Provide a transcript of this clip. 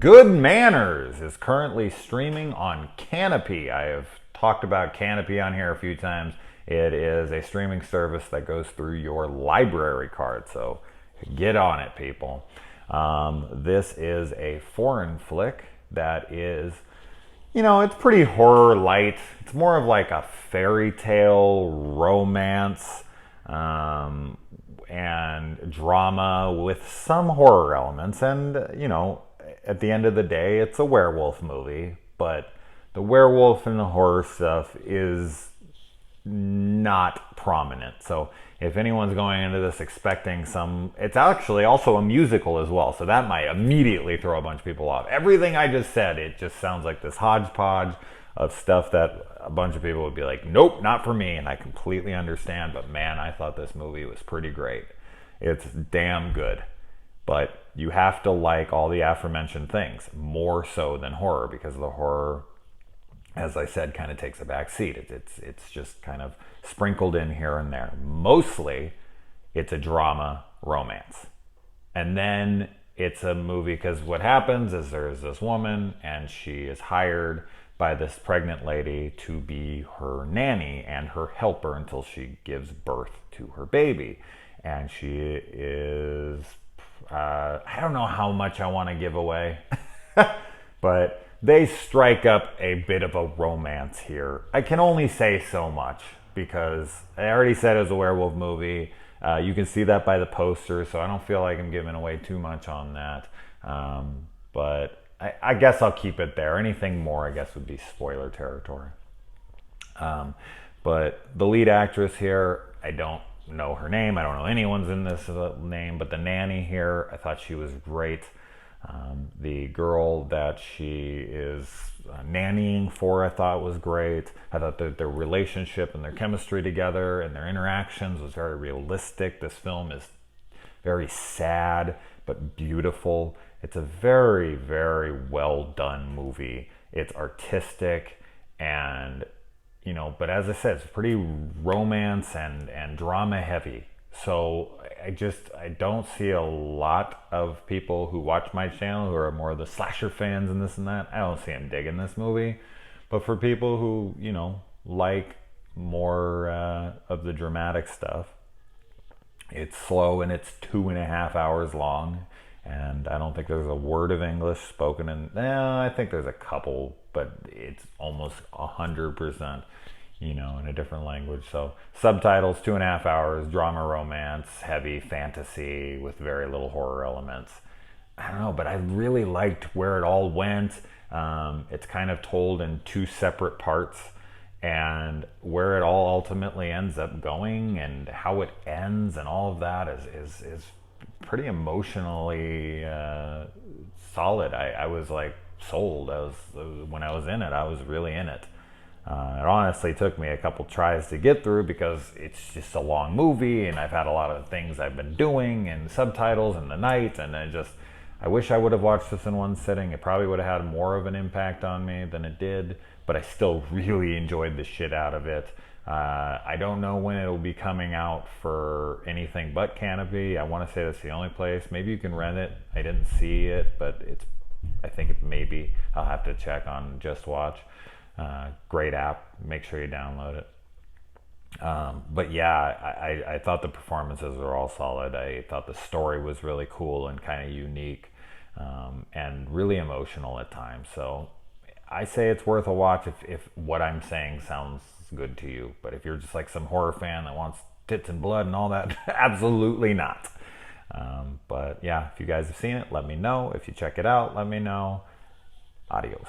Good Manners is currently streaming on Kanopy. I have talked about Kanopy on here a few times. It is a streaming service that goes through your library card, so get on it, people. This is a foreign flick that is, it's pretty horror light. It's more of like a fairy tale romance and drama with some horror elements. And, at the end of the day, it's a werewolf movie, but the werewolf and the horror stuff is not prominent. So if anyone's going into this expecting it's actually also a musical as well. So that might immediately throw a bunch of people off. Everything I just said, it just sounds like this hodgepodge of stuff that a bunch of people would be like, nope, not for me. And I completely understand, but man, I thought this movie was pretty great. It's damn good. But you have to like all the aforementioned things more so than horror, because the horror, as I said, kind of takes a back seat. It's just kind of sprinkled in here and there. Mostly, it's a drama romance. And then it's a movie, because what happens is there's this woman, and she is hired by this pregnant lady to be her nanny and her helper until she gives birth to her baby. And she is... I don't know how much I want to give away, but they strike up a bit of a romance here. I can only say so much because I already said it was a werewolf movie. You can see that by the poster, so I don't feel like I'm giving away too much on that. But I guess I'll keep it there. Anything more, I guess, would be spoiler territory. But the lead actress here, I don't know her name. I don't know anyone's in this name, but the nanny here, I thought she was great. The girl that she is nannying for, I thought was great. I thought that their relationship and their chemistry together and their interactions was very realistic. This film is very sad but beautiful. It's a very, very well done movie. It's artistic and but as I said, it's pretty romance and drama heavy. So I don't see a lot of people who watch my channel who are more of the slasher fans and this and that. I don't see them digging this movie. But for people who, like more of the dramatic stuff, it's slow and it's 2.5 hours long. And I don't think there's a word of English spoken in. I think there's a couple, but it's almost 100%, in a different language. So subtitles, 2.5 hours, drama, romance, heavy fantasy with very little horror elements. I don't know, but I really liked where it all went. It's kind of told in two separate parts, and where it all ultimately ends up going and how it ends and all of that is pretty emotionally solid. I was like sold. When I was in it, I was really in it. It honestly took me a couple tries to get through because it's just a long movie and I've had a lot of things I've been doing and subtitles and the night, and I wish I would have watched this in one sitting. It probably would have had more of an impact on me than it did, but I still really enjoyed the shit out of it. I don't know when it'll be coming out for anything but Kanopy. I want to say that's the only place. Maybe you can rent it. I didn't see it, but I think maybe I'll have to check on Just Watch. Great app. Make sure you download it. But yeah, I thought the performances were all solid. I thought the story was really cool and kind of unique, and really emotional at times. So I say it's worth a watch if what I'm saying sounds good to you. But if you're just like some horror fan that wants tits and blood and all that, absolutely not. But yeah, if you guys have seen it, let me know. If you check it out, let me know. Adios.